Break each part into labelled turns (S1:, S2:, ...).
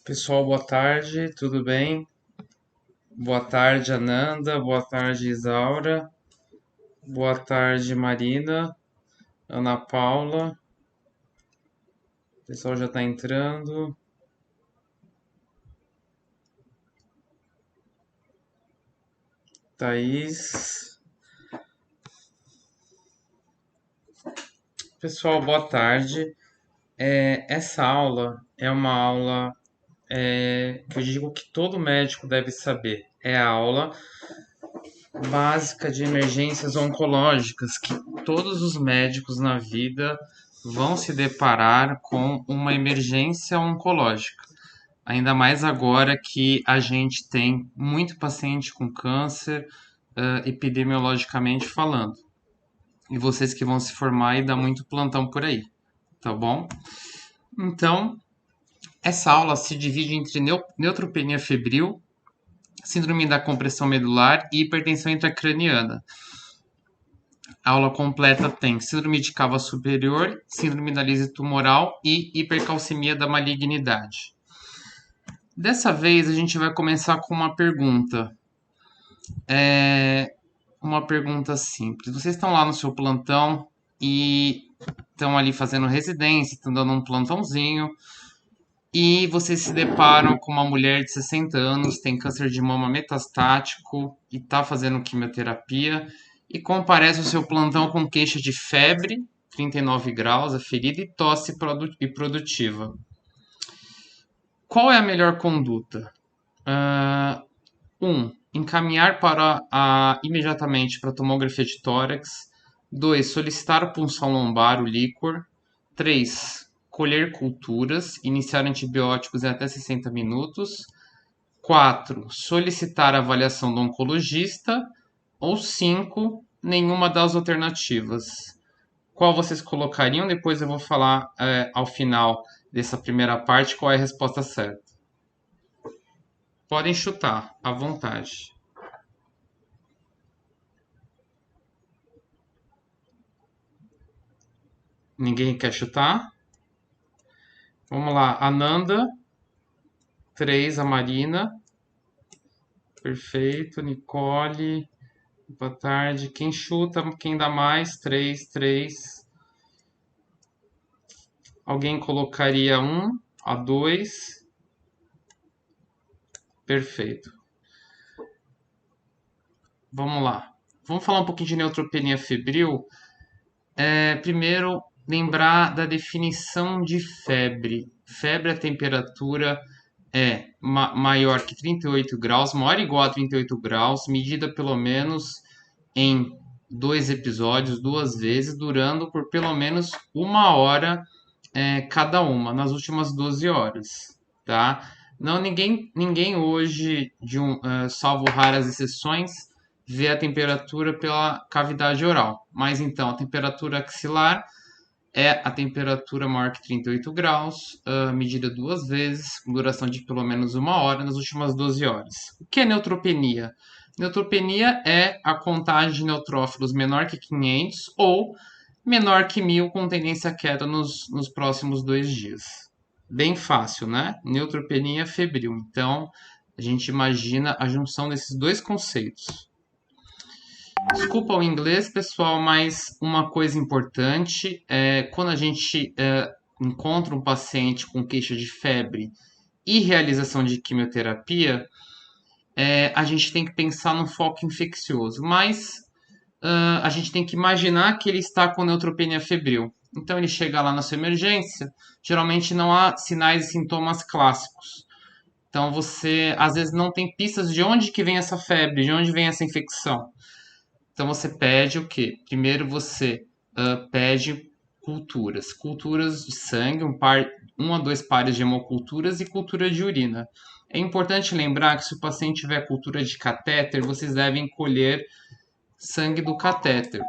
S1: Pessoal, boa tarde, tudo bem? Boa tarde, Ananda, boa tarde, Isaura, boa tarde, Marina, Ana Paula, o pessoal já está entrando, Thaís. Pessoal, boa tarde. Essa aula é uma aula que eu digo que todo médico deve saber. É a aula básica de emergências oncológicas, que todos os médicos na vida vão se deparar com uma emergência oncológica. Ainda mais agora que a gente tem muito paciente com câncer, epidemiologicamente falando. E vocês que vão se formar e dar muito plantão por aí, tá bom? Então, essa aula se divide entre neutropenia febril, síndrome da compressão medular e hipertensão intracraniana. A aula completa tem síndrome de cava superior, síndrome da lise tumoral e hipercalcemia da malignidade. Dessa vez a gente vai começar com uma pergunta. Uma pergunta simples. Vocês estão lá no seu plantão e estão ali fazendo residência, estão dando um plantãozinho e vocês se deparam com uma mulher de 60 anos, tem câncer de mama metastático e está fazendo quimioterapia e comparece ao seu plantão com queixa de febre, 39 graus, aferida e tosse produtiva. Qual é a melhor conduta? 1. Encaminhar imediatamente para a tomografia de tórax. 2. Solicitar punção lombar, o líquor. 3. Colher culturas, iniciar antibióticos em até 60 minutos. 4. Solicitar a avaliação do oncologista. Ou 5. Nenhuma das alternativas. Qual vocês colocariam? Depois eu vou falar ao final dessa primeira parte qual é a resposta certa. Podem chutar, à vontade. Ninguém quer chutar? Vamos lá. Ananda. 3, a Marina. Perfeito. Nicole. Boa tarde. Quem chuta? Quem dá mais? 3, 3. Alguém colocaria 1, a 2. Perfeito. Vamos lá. Vamos falar um pouquinho de neutropenia febril. Primeiro, lembrar da definição de febre. Febre, a temperatura é maior que 38 graus, maior ou igual a 38 graus, medida pelo menos em 2 episódios, 2 vezes, durando por pelo menos 1 hora cada uma, nas últimas 12 horas, tá? Não, ninguém hoje, salvo raras exceções, vê a temperatura pela cavidade oral. Mas então, a temperatura axilar é a temperatura maior que 38 graus, medida 2 vezes, com duração de pelo menos 1 hora nas últimas 12 horas. O que é neutropenia? Neutropenia é a contagem de neutrófilos menor que 500 ou menor que 1.000 com tendência à queda nos próximos 2 dias. Bem fácil, né? Neutropenia febril. Então, a gente imagina a junção desses dois conceitos. Desculpa o inglês, pessoal, mas uma coisa importante é quando a gente encontra um paciente com queixa de febre e realização de quimioterapia, a gente tem que pensar no foco infeccioso, mas a gente tem que imaginar que ele está com neutropenia febril. Então ele chega lá na sua emergência, geralmente não há sinais e sintomas clássicos. Então você às vezes não tem pistas de onde que vem essa febre, de onde vem essa infecção. Então você pede o quê? Primeiro você pede culturas de sangue, um a 2 pares de hemoculturas e cultura de urina. É importante lembrar que se o paciente tiver cultura de catéter, vocês devem colher sangue do catéter.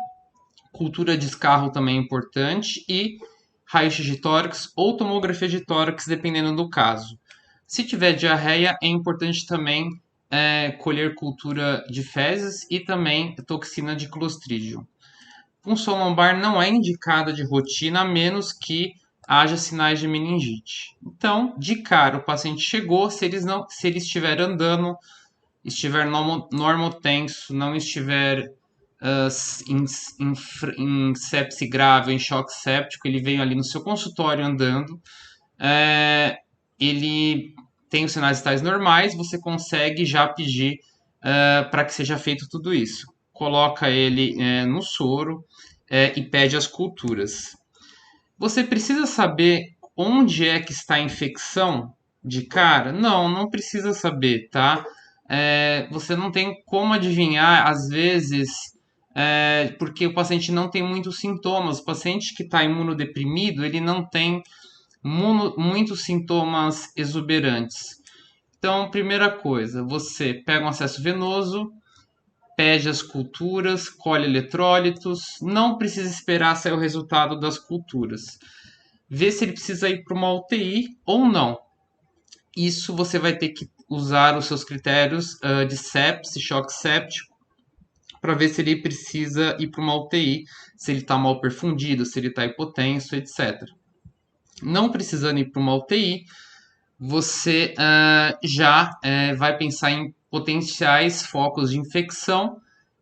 S1: Cultura de escarro também é importante e raio-x de tórax ou tomografia de tórax, dependendo do caso. Se tiver diarreia, é importante também colher cultura de fezes e também toxina de Clostridium. Punção lombar não é indicada de rotina, a menos que haja sinais de meningite. Então, de cara, o paciente chegou, se ele estiver andando, estiver normotenso, não estiver ah, em, em sepse grave, em choque séptico, ele veio ali no seu consultório andando, ele tem os sinais vitais normais, você consegue já pedir para que seja feito tudo isso. Coloca ele no soro e pede as culturas. Você precisa saber onde é que está a infecção de cara? Não, não precisa saber, tá? Você não tem como adivinhar, às vezes, porque o paciente não tem muitos sintomas. O paciente que está imunodeprimido, ele não tem muitos sintomas exuberantes. Então, primeira coisa, você pega um acesso venoso, pede as culturas, colhe eletrólitos, não precisa esperar sair o resultado das culturas. Vê se ele precisa ir para uma UTI ou não. Isso você vai ter que usar os seus critérios de sepse, choque séptico, para ver se ele precisa ir para uma UTI, se ele está mal perfundido, se ele está hipotenso, etc. Não precisando ir para uma UTI, você já vai pensar em potenciais focos de infecção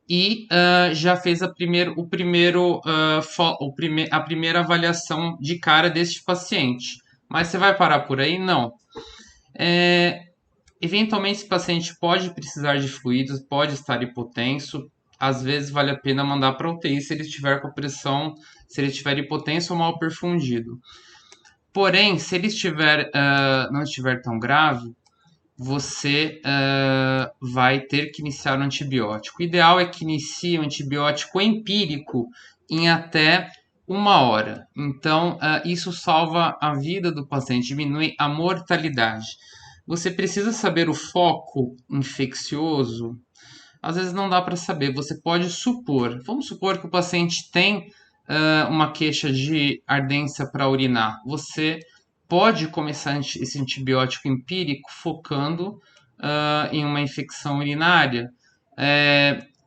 S1: e já fez a primeira avaliação de cara deste paciente. Mas você vai parar por aí? Não. Eventualmente, esse paciente pode precisar de fluidos, pode estar hipotenso. Às vezes, vale a pena mandar para UTI se ele estiver com a pressão, se ele estiver hipotenso ou mal perfundido. Porém, se ele não estiver tão grave, você vai ter que iniciar um antibiótico. O ideal é que inicie um antibiótico empírico em até 1 hora. Então, isso salva a vida do paciente, diminui a mortalidade. Você precisa saber o foco infeccioso? Às vezes não dá para saber, você pode supor. Vamos supor que o paciente tem uma queixa de ardência para urinar. Você pode começar esse antibiótico empírico focando em uma infecção urinária.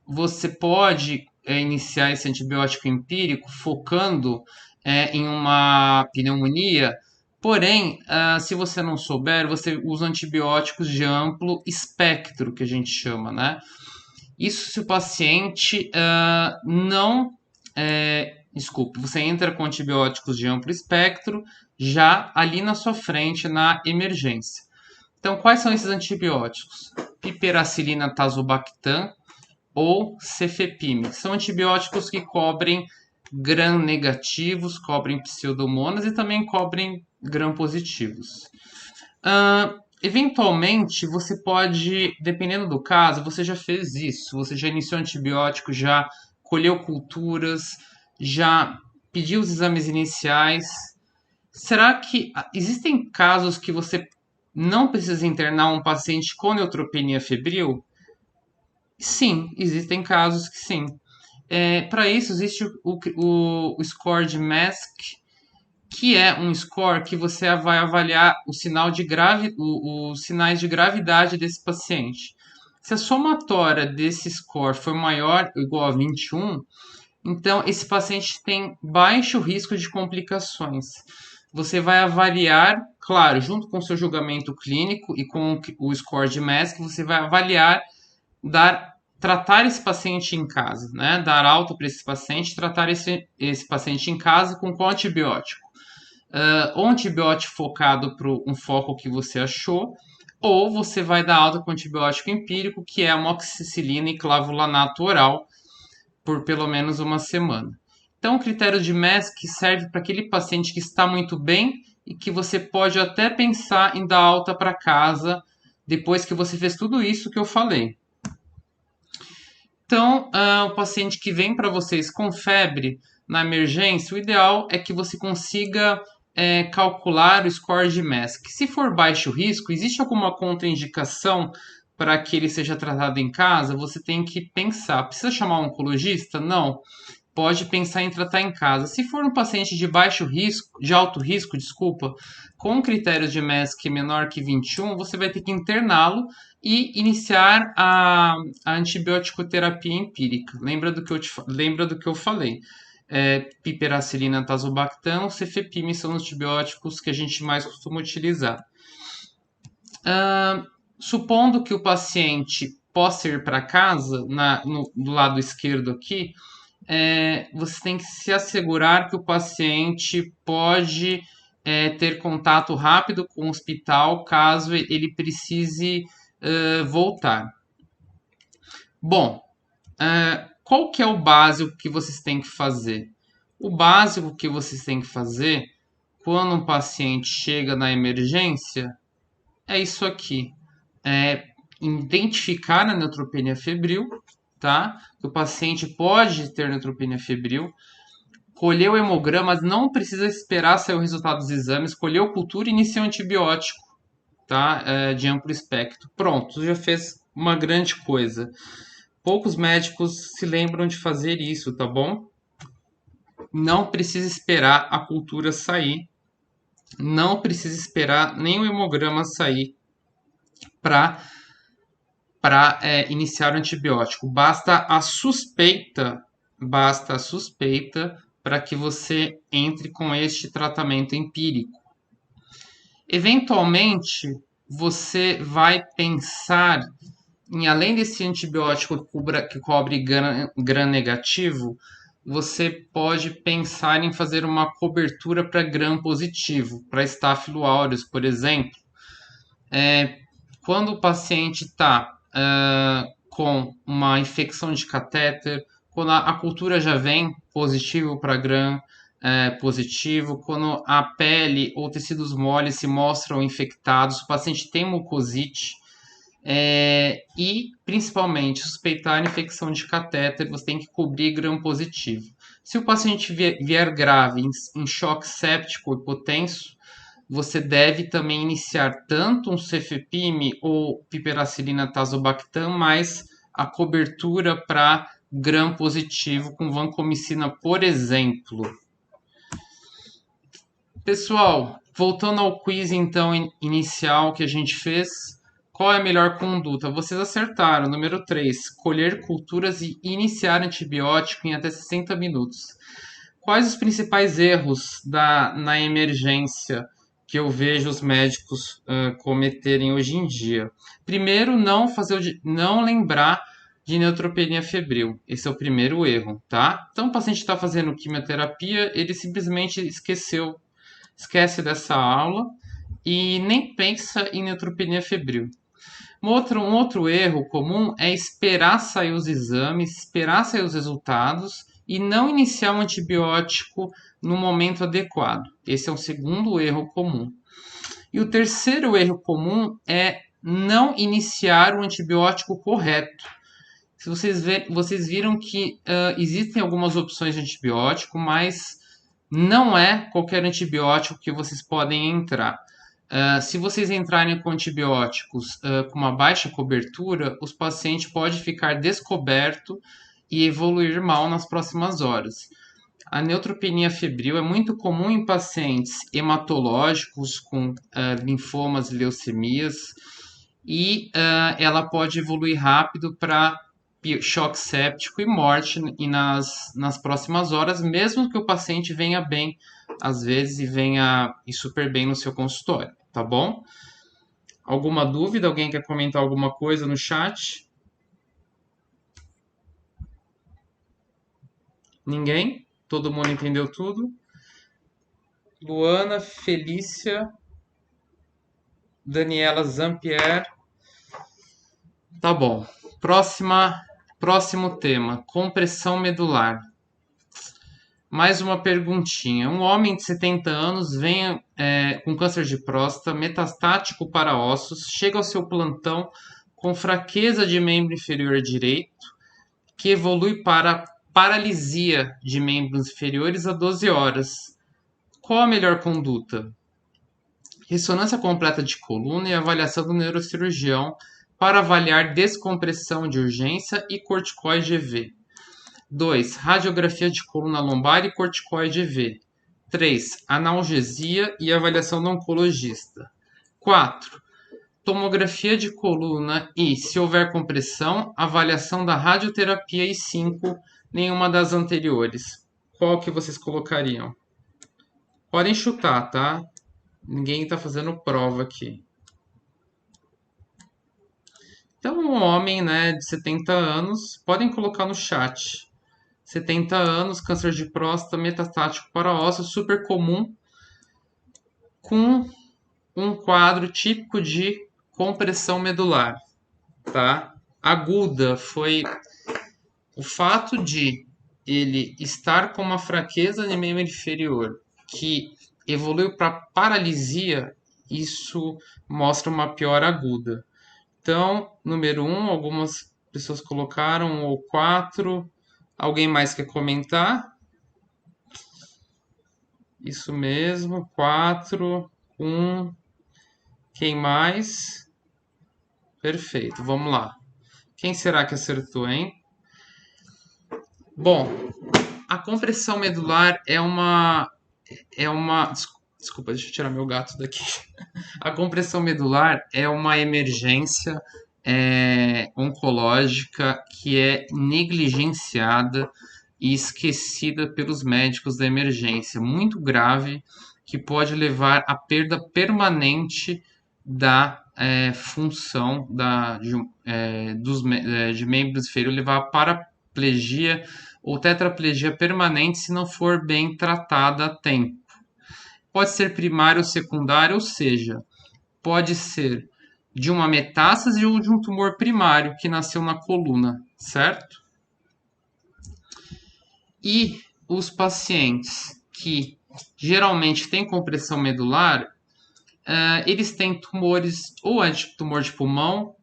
S1: Você pode iniciar esse antibiótico empírico focando em uma pneumonia. Porém, se você não souber, você usa antibióticos de amplo espectro, que a gente chama, né? Isso se o paciente não. Desculpe, você entra com antibióticos de amplo espectro já ali na sua frente, na emergência. Então, quais são esses antibióticos? Piperacillina tazobactam ou cefepime. São antibióticos que cobrem gram-negativos, cobrem pseudomonas e também cobrem gram-positivos. Eventualmente, você pode, dependendo do caso, você já fez isso, você já iniciou antibiótico, já colheu culturas, já pediu os exames iniciais. Será que existem casos que você não precisa internar um paciente com neutropenia febril? Sim, existem casos que sim. Para isso, existe o score de MASC, que é um score que você vai avaliar os sinais de gravidade desse paciente. Se a somatória desse score for maior ou igual a 21, então esse paciente tem baixo risco de complicações. Você vai avaliar, claro, junto com o seu julgamento clínico e com o score de MASC, você vai avaliar, tratar esse paciente em casa, né? Dar alta para esse paciente, tratar esse paciente em casa com qual antibiótico? Ou antibiótico focado para um foco que você achou, ou você vai dar alta com antibiótico empírico, que é amoxicilina e clavulanato oral, por pelo menos 1 semana. Então, o critério de MESC serve para aquele paciente que está muito bem e que você pode até pensar em dar alta para casa depois que você fez tudo isso que eu falei. Então, o paciente que vem para vocês com febre na emergência, o ideal é que você consiga calcular o score de MESC. Se for baixo risco, existe alguma contraindicação para que ele seja tratado em casa? Você tem que pensar. Precisa chamar um oncologista? Não. Pode pensar em tratar em casa. Se for um paciente de baixo risco, de alto risco, desculpa, com critérios de MESC menor que 21, você vai ter que interná-lo e iniciar a antibiótico terapia empírica. Lembra do que eu falei? piperacilina, tazobactam, cefepime são os antibióticos que a gente mais costuma utilizar. Supondo que o paciente possa ir para casa, do lado esquerdo aqui, você tem que se assegurar que o paciente pode ter contato rápido com o hospital caso ele precise voltar. Bom, qual que é o básico que vocês têm que fazer? O básico que vocês têm que fazer quando um paciente chega na emergência é isso aqui. Identificar a neutropenia febril, tá? O paciente pode ter neutropenia febril. Colher o hemograma, mas não precisa esperar sair o resultado dos exames. Colher a cultura e iniciar o antibiótico, tá? De amplo espectro. Pronto, já fez uma grande coisa. Poucos médicos se lembram de fazer isso, tá bom? Não precisa esperar a cultura sair. Não precisa esperar nem o hemograma sair para iniciar o antibiótico. Basta a suspeita para que você entre com este tratamento empírico. Eventualmente, você vai pensar em, além desse antibiótico que cobre gram negativo, você pode pensar em fazer uma cobertura para gram positivo, para Staphylo aureus, por exemplo. Quando o paciente está com uma infecção de catéter, quando a cultura já vem positivo para gram positivo, quando a pele ou tecidos moles se mostram infectados, o paciente tem mucosite, e principalmente suspeitar infecção de catéter, você tem que cobrir gram positivo. Se o paciente vier grave, em choque séptico hipotenso, você deve também iniciar tanto um cefepime ou piperacilina tazobactam, mais a cobertura para gram positivo com vancomicina, por exemplo. Pessoal, voltando ao quiz então inicial que a gente fez, qual é a melhor conduta? Vocês acertaram. Número 3, colher culturas e iniciar antibiótico em até 60 minutos. Quais os principais erros na emergência que eu vejo os médicos cometerem hoje em dia? Primeiro, não lembrar de neutropenia febril. Esse é o primeiro erro, tá? Então, o paciente está fazendo quimioterapia, ele simplesmente esquece dessa aula e nem pensa em neutropenia febril. Um outro erro comum é esperar sair os exames, esperar sair os resultados e não iniciar um antibiótico no momento adequado. Esse é um segundo erro comum. E o terceiro erro comum é não iniciar o antibiótico correto. Se vocês viram que existem algumas opções de antibiótico, mas não é qualquer antibiótico que vocês podem entrar. Se vocês entrarem com antibióticos com uma baixa cobertura, os pacientes podem ficar descoberto e evoluir mal nas próximas horas. A neutropenia febril é muito comum em pacientes hematológicos com linfomas e leucemias e ela pode evoluir rápido para choque séptico e morte nas próximas horas, mesmo que o paciente venha bem, às vezes, e venha super bem no seu consultório, tá bom? Alguma dúvida? Alguém quer comentar alguma coisa no chat? Ninguém? Todo mundo entendeu tudo? Luana, Felícia, Daniela Zampier. Tá bom. Próximo tema, compressão medular. Mais uma perguntinha. Um homem de 70 anos vem com câncer de próstata, metastático para ossos, chega ao seu plantão com fraqueza de membro inferior direito, que evolui para paralisia de membros inferiores a 12 horas. Qual a melhor conduta? Ressonância completa de coluna e avaliação do neurocirurgião para avaliar descompressão de urgência e corticoide EV. 2. Radiografia de coluna lombar e corticoide EV. 3. Analgesia e avaliação do oncologista. 4. Tomografia de coluna e, se houver compressão, avaliação da radioterapia. E 5. Nenhuma das anteriores. qual que vocês colocariam? Podem chutar, tá? Ninguém está fazendo prova aqui. Então, um homem, né, de 70 anos, podem colocar no chat. 70 anos, câncer de próstata, metastático para ossos, super comum, com um quadro típico de compressão medular, tá? Aguda foi o fato de ele estar com uma fraqueza de membro inferior que evoluiu para paralisia, isso mostra uma piora aguda. Então, número 1, algumas pessoas colocaram, ou 4. Alguém mais quer comentar? Isso mesmo, 4, 1. Quem mais? Perfeito, vamos lá. Quem será que acertou, hein? Bom, a compressão medular é uma. Desculpa, deixa eu tirar meu gato daqui. A compressão medular é uma emergência oncológica que é negligenciada e esquecida pelos médicos da emergência, muito grave, que pode levar à perda permanente da função de membros inferiores, levar a paraplegia ou tetraplegia permanente se não for bem tratada a tempo. Pode ser primário ou secundário, ou seja, pode ser de uma metástase ou de um tumor primário que nasceu na coluna, certo? E os pacientes que geralmente têm compressão medular, eles têm tumores, ou é tumor de pulmão,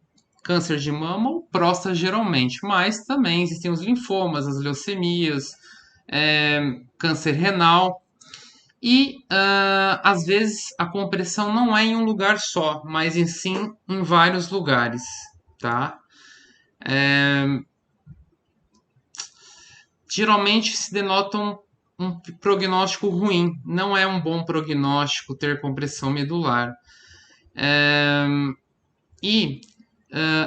S1: câncer de mama ou próstata geralmente, mas também existem os linfomas, as leucemias, câncer renal. E às vezes a compressão não é em um lugar só, mas sim em vários lugares, tá? Geralmente se denota um prognóstico ruim. Não é um bom prognóstico ter compressão medular. E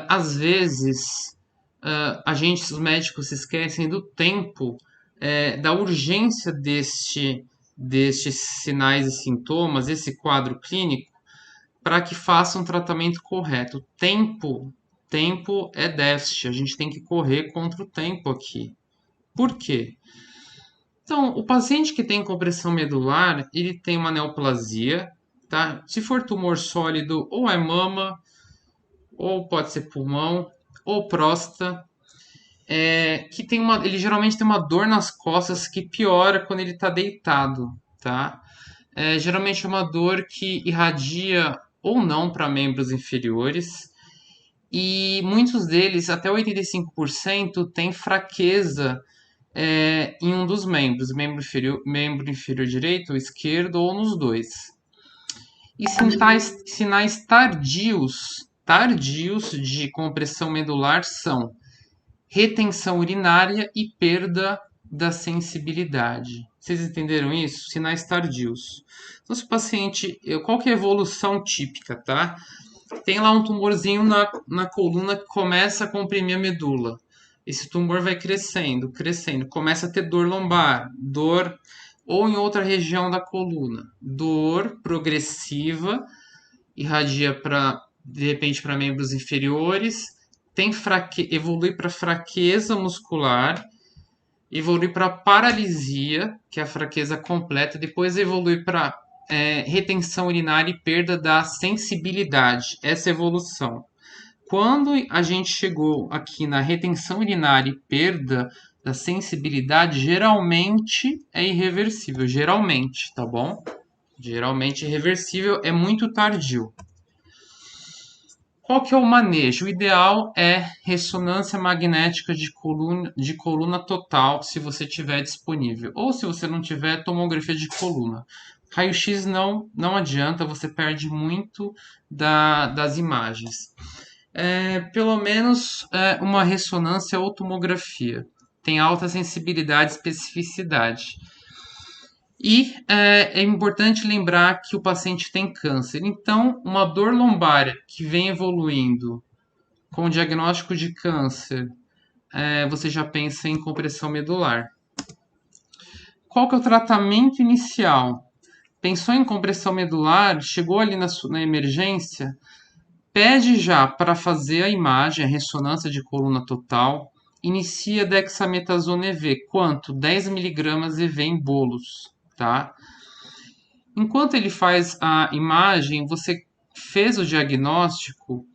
S1: às vezes os médicos se esquecem do tempo, da urgência destes sinais e sintomas, esse quadro clínico, para que façam um tratamento correto. Tempo é déficit, a gente tem que correr contra o tempo aqui. Por quê? Então, o paciente que tem compressão medular, ele tem uma neoplasia, tá? Se for tumor sólido, ou é mama, ou pode ser pulmão, ou próstata, ele geralmente tem uma dor nas costas que piora quando ele está deitado, tá? Geralmente é uma dor que irradia ou não para membros inferiores, e muitos deles, até 85%, têm fraqueza em um dos membros, membro inferior direito, esquerdo ou nos dois. E sinais tardios de compressão medular são retenção urinária e perda da sensibilidade. Vocês entenderam isso? Sinais tardios. Então, se o paciente, qual que é a evolução típica, tá? Tem lá um tumorzinho na coluna que começa a comprimir a medula. Esse tumor vai crescendo, começa a ter dor lombar, dor ou em outra região da coluna, dor progressiva, irradia de repente para membros inferiores, evolui para fraqueza muscular, evolui para paralisia, que é a fraqueza completa, depois evolui para retenção urinária e perda da sensibilidade, essa evolução. Quando a gente chegou aqui na retenção urinária e perda da sensibilidade, geralmente é irreversível. Geralmente, tá bom? Geralmente irreversível, é muito tardio. Qual que é o manejo? O ideal é ressonância magnética de coluna total, se você tiver disponível. Ou se você não tiver, tomografia de coluna. Raio-X não adianta, você perde muito das imagens. Pelo menos uma ressonância ou tomografia. Tem alta sensibilidade e especificidade. E é importante lembrar que o paciente tem câncer. Então, uma dor lombar que vem evoluindo com o diagnóstico de câncer, você já pensa em compressão medular. Qual que é o tratamento inicial? Pensou em compressão medular, chegou ali na emergência, pede já para fazer a imagem, a ressonância de coluna total, inicia dexametasona EV, quanto? 10 miligramas EV em bolos, tá? Enquanto ele faz a imagem, você fez o diagnóstico,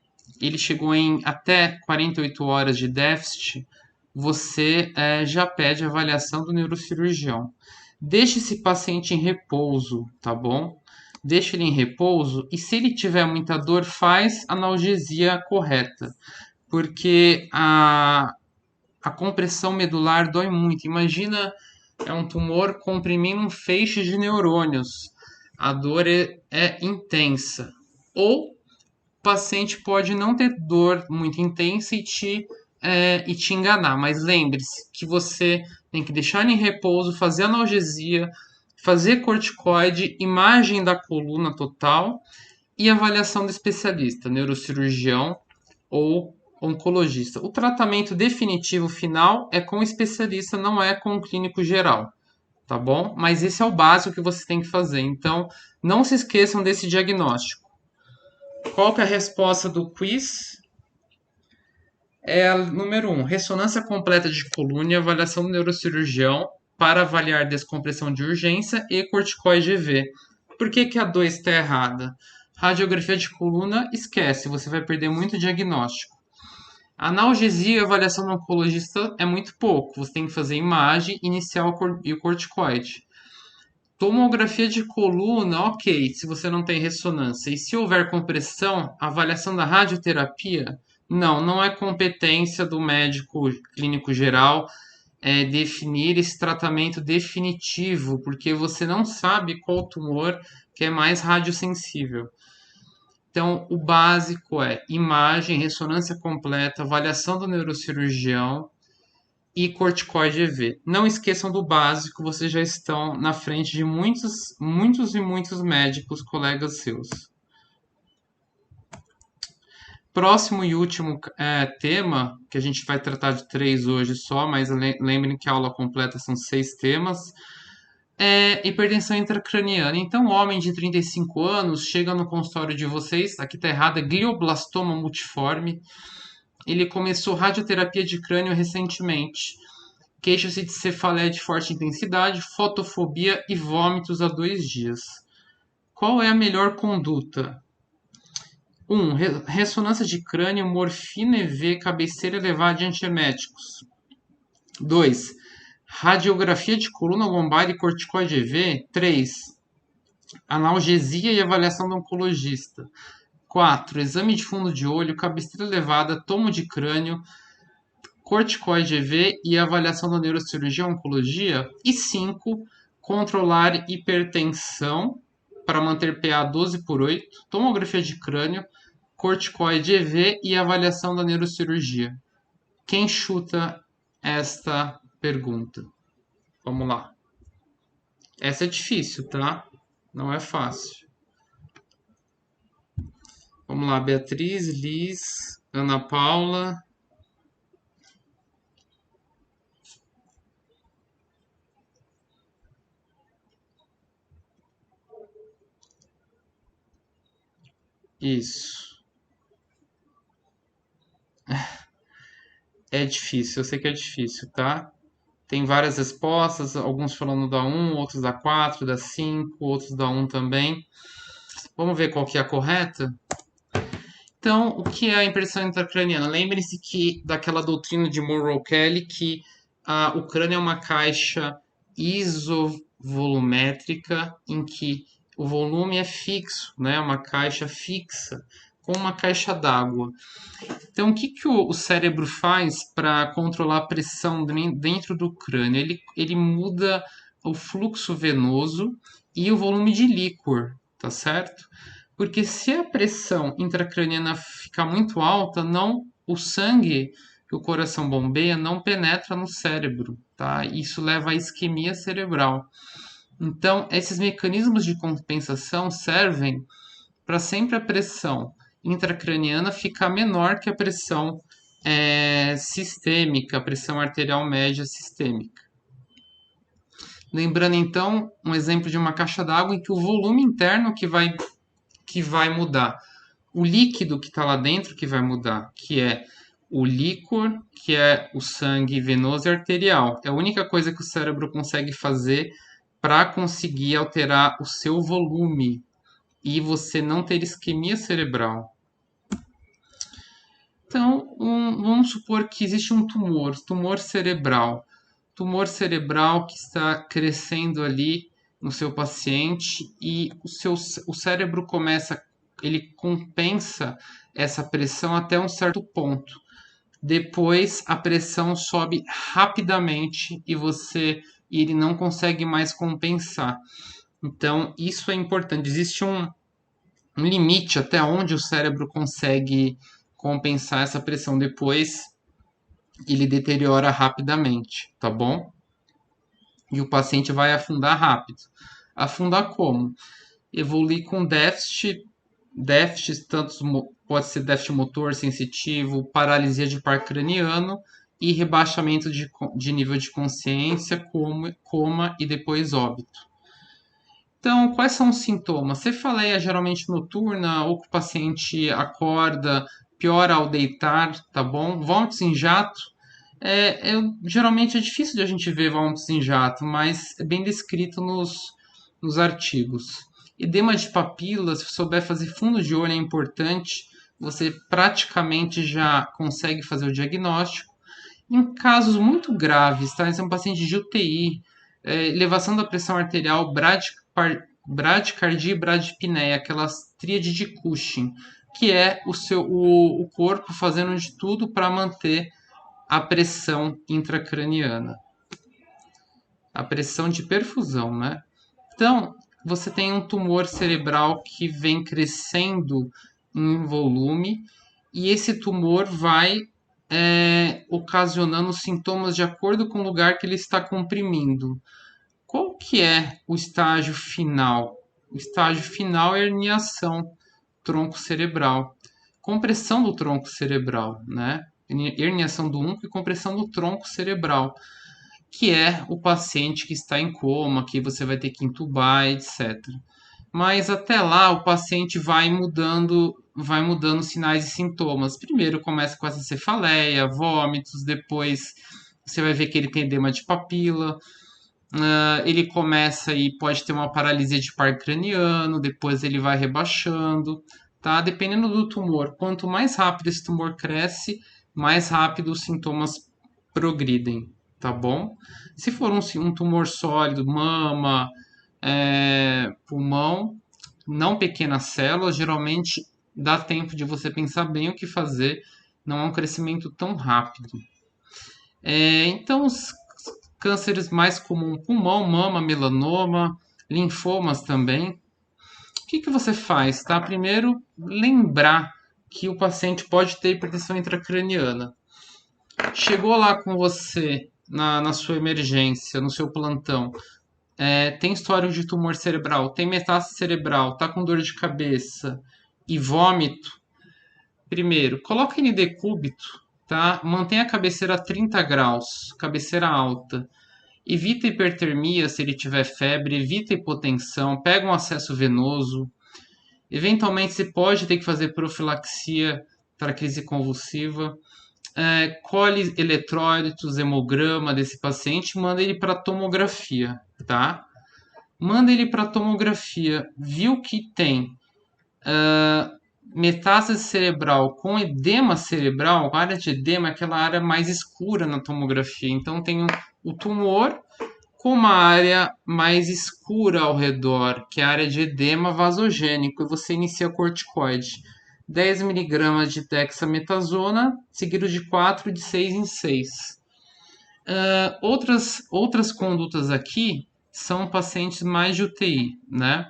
S1: ele chegou em até 48 horas de déficit, você já pede a avaliação do neurocirurgião. Deixe esse paciente em repouso, tá bom? Deixe ele em repouso e se ele tiver muita dor, faz analgesia correta, porque a compressão medular dói muito. Imagina, é um tumor comprimindo um feixe de neurônios. A dor é intensa. Ou o paciente pode não ter dor muito intensa e te enganar. Mas lembre-se que você tem que deixar ele em repouso, fazer analgesia, fazer corticoide, imagem da coluna total e avaliação do especialista, neurocirurgião ou oncologista. O tratamento definitivo final é com o especialista, não é com o clínico geral, tá bom? Mas esse é o básico que você tem que fazer. Então, não se esqueçam desse diagnóstico. Qual que é a resposta do quiz? É a número 1, ressonância completa de coluna e avaliação do neurocirurgião para avaliar descompressão de urgência e corticoide EV. Por que, que a 2 está errada? Radiografia de coluna, esquece, você vai perder muito diagnóstico. Analgesia e avaliação do oncologista é muito pouco, você tem que fazer imagem inicial e o corticoide. Tomografia de coluna, ok, se você não tem ressonância. E se houver compressão, avaliação da radioterapia, não é competência do médico clínico geral definir esse tratamento definitivo, porque você não sabe qual tumor que é mais radiosensível. Então, o básico é imagem, ressonância completa, avaliação do neurocirurgião e corticoide EV. Não esqueçam do básico, vocês já estão na frente de muitos e muitos médicos, colegas seus. Próximo e último tema, que a gente vai tratar de 3 hoje só, mas lembrem que a aula completa são 6 temas, é hipertensão intracraniana. Então, um homem de 35 anos chega no consultório de vocês, aqui está errado, é glioblastoma multiforme. Ele começou radioterapia de crânio recentemente. Queixa-se de cefaleia de forte intensidade, fotofobia e vômitos há 2 dias. Qual é a melhor conduta? 1. Ressonância de crânio, morfina EV, cabeceira elevada de antieméticos. 2. Radiografia de coluna lombar e corticoide EV. 3. Analgesia e avaliação do oncologista. 4. Exame de fundo de olho, cabeceira elevada, tomo de crânio, corticoide EV e avaliação da neurocirurgia oncologia. E 5. Controlar hipertensão para manter PA 12/8, tomografia de crânio, corticoide EV e avaliação da neurocirurgia. Quem chuta esta pergunta? Vamos lá. Essa é difícil, tá? Não é fácil. Vamos lá, Beatriz, Liz, Ana Paula. Isso. É difícil, eu sei que é difícil, tá? Tem várias respostas, alguns falando da 1, outros da 4, da 5, outros da 1 também. Vamos ver qual que é a correta? Então, o que é a impressão intracraniana? Lembre-se que daquela doutrina de Monroe-Kelly que o crânio é uma caixa isovolumétrica em que o volume é fixo, né? Uma caixa fixa com uma caixa d'água. Então, o que, que o cérebro faz para controlar a pressão dentro do crânio? Ele muda o fluxo venoso e o volume de líquor, tá certo? Porque se a pressão intracraniana ficar muito alta, o sangue que o coração bombeia não penetra no cérebro, tá? Isso leva à isquemia cerebral. Então, esses mecanismos de compensação servem para sempre a pressão intracraniana ficar menor que a pressão sistêmica, a pressão arterial média sistêmica. Lembrando então um exemplo de uma caixa d'água em que o volume interno que vai mudar. O líquido que está lá dentro que vai mudar, que é o líquor, que é o sangue venoso e arterial. É a única coisa que o cérebro consegue fazer para conseguir alterar o seu volume e você não ter isquemia cerebral. Então, vamos supor que existe um tumor cerebral. Tumor cerebral que está crescendo ali no seu paciente e o cérebro ele compensa essa pressão até um certo ponto. Depois a pressão sobe rapidamente e ele não consegue mais compensar. Então, isso é importante. Existe um limite até onde o cérebro consegue compensar essa pressão. Depois ele deteriora rapidamente, tá bom? E o paciente vai afundar rápido. Afundar como? Evoluir com déficit tanto pode ser déficit motor sensitivo, paralisia de par craniano e rebaixamento de nível de consciência, coma e depois óbito. Então, quais são os sintomas? Cefaleia geralmente noturna, ou que o paciente acorda, piora ao deitar, tá bom? Vômitos em jato, geralmente é difícil de a gente ver vômitos em jato, mas é bem descrito nos artigos. Edema de papila, se souber fazer fundo de olho é importante, você praticamente já consegue fazer o diagnóstico. Em casos muito graves, tá? Esse é um paciente de UTI, elevação da pressão arterial, bradicardia e bradipneia, aquelas tríade de Cushing, que é o corpo fazendo de tudo para manter a pressão intracraniana, a pressão de perfusão, né? Então, você tem um tumor cerebral que vem crescendo em volume e esse tumor vai ocasionando sintomas de acordo com o lugar que ele está comprimindo. Qual que é o estágio final? O estágio final é a herniação tronco cerebral, compressão do tronco cerebral, né? Herniação do únculo e compressão do tronco cerebral, que é o paciente que está em coma, que você vai ter que entubar, etc. Mas até lá o paciente vai mudando sinais e sintomas. Primeiro começa com essa cefaleia, vômitos, depois você vai ver que ele tem edema de papila, ele começa e pode ter uma paralisia de par craniano, depois ele vai rebaixando, tá? Dependendo do tumor, quanto mais rápido esse tumor cresce, mais rápido os sintomas progridem, tá bom? Se for um tumor sólido, mama, pulmão, não pequenas células, geralmente dá tempo de você pensar bem o que fazer, não é um crescimento tão rápido. Então, os cânceres mais comuns, pulmão, mama, melanoma, linfomas também. O que você faz? Tá? Primeiro, lembrar que o paciente pode ter hipertensão intracraniana. Chegou lá com você na sua emergência, no seu plantão, tem histórico de tumor cerebral, tem metástase cerebral, tá com dor de cabeça e vômito, primeiro, coloca em decúbito, tá? Mantenha a cabeceira a 30 graus, cabeceira alta. Evita hipertermia se ele tiver febre, evita hipotensão, pega um acesso venoso. Eventualmente você pode ter que fazer profilaxia para crise convulsiva. Colhe eletrólitos, hemograma desse paciente, manda ele para tomografia, tá? Manda ele para tomografia, viu que tem metástase cerebral com edema cerebral, a área de edema é aquela área mais escura na tomografia, então tem o tumor com uma área mais escura ao redor, que é a área de edema vasogênico, e você inicia corticoide. 10 mg de dexametasona, seguido de 4 de 6 em 6. Outras condutas aqui são pacientes mais de UTI, né?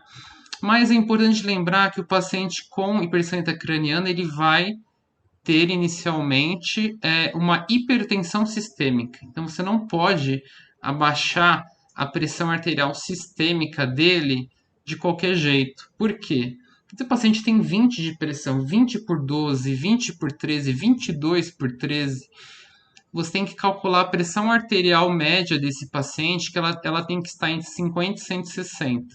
S1: Mas é importante lembrar que o paciente com hipertensão intracraniana ele vai ter inicialmente uma hipertensão sistêmica. Então você não pode abaixar a pressão arterial sistêmica dele de qualquer jeito. Por quê? Porque o paciente tem 20 de pressão, 20 por 12, 20 por 13, 22 por 13. você tem que calcular a pressão arterial média desse paciente, que ela tem que estar entre 50 e 160.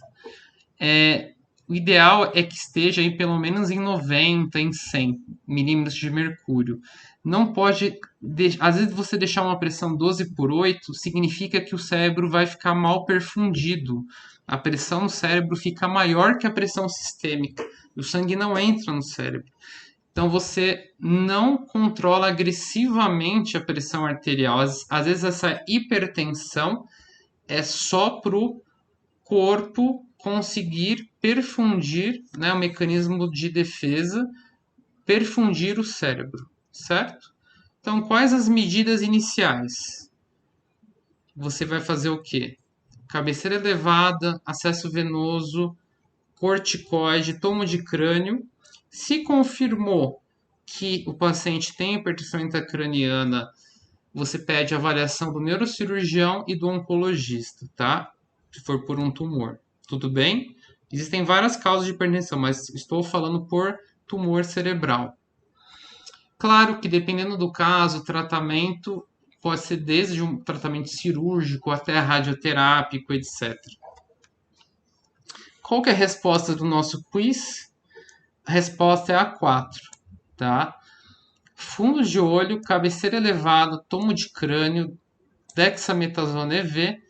S1: O ideal é que esteja aí pelo menos em 90, em 100 milímetros de mercúrio. Não pode, às vezes você deixar uma pressão 12/8 significa que o cérebro vai ficar mal perfundido. A pressão no cérebro fica maior que a pressão sistêmica. O sangue não entra no cérebro. Então você não controla agressivamente a pressão arterial. Às vezes essa hipertensão é só para o corpo conseguir perfundir, né, o mecanismo de defesa, perfundir o cérebro, certo? Então, quais as medidas iniciais? Você vai fazer o quê? Cabeceira elevada, acesso venoso, corticoide, tomo de crânio. Se confirmou que o paciente tem hipertensão intracraniana, você pede avaliação do neurocirurgião e do oncologista, tá? Se for por um tumor. Tudo bem? Existem várias causas de hipertensão, mas estou falando por tumor cerebral. Claro que dependendo do caso, o tratamento pode ser desde um tratamento cirúrgico até radioterápico, etc. Qual que é a resposta do nosso quiz? A resposta é a 4, tá? Fundos de olho, cabeceira elevada, tomo de crânio, dexametasona EV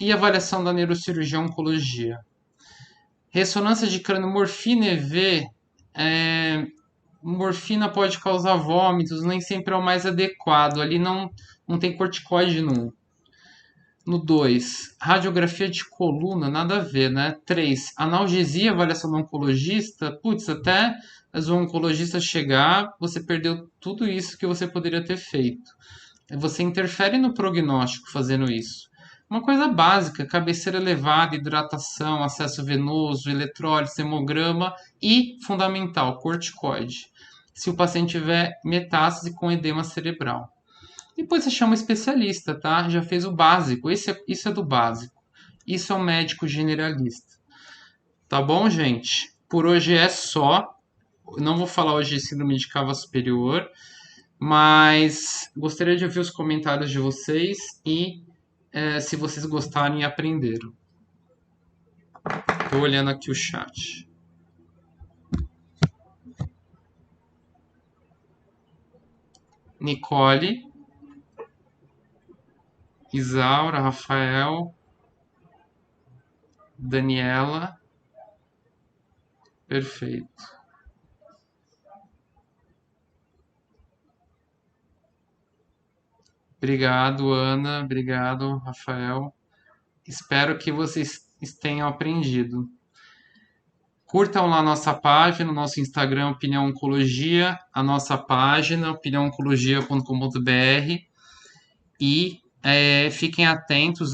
S1: e avaliação da neurocirurgia e oncologia. Ressonância de crânio, morfina EV, morfina pode causar vômitos, nem sempre é o mais adequado. Ali não tem corticoide no 1. No 2, radiografia de coluna, nada a ver, né? 3, analgesia, avaliação do oncologista. Putz, até o oncologista chegar, você perdeu tudo isso que você poderia ter feito. Você interfere no prognóstico fazendo isso. Uma coisa básica, cabeceira elevada, hidratação, acesso venoso, eletrólise, hemograma e, fundamental, corticoide. Se o paciente tiver metástase com edema cerebral. Depois você chama um especialista, tá? Já fez o básico. Isso é do básico. Isso é um médico generalista. Tá bom, gente? Por hoje é só. Não vou falar hoje de síndrome de cava superior, mas gostaria de ouvir os comentários de vocês e se vocês gostarem e aprenderam. Estou olhando aqui o chat. Nicole, Isaura, Rafael, Daniela. Perfeito. Obrigado, Ana. Obrigado, Rafael. Espero que vocês tenham aprendido. Curtam lá a nossa página, o nosso Instagram, Opinião Oncologia, a nossa página, opiniãooncologia.com.br e fiquem atentos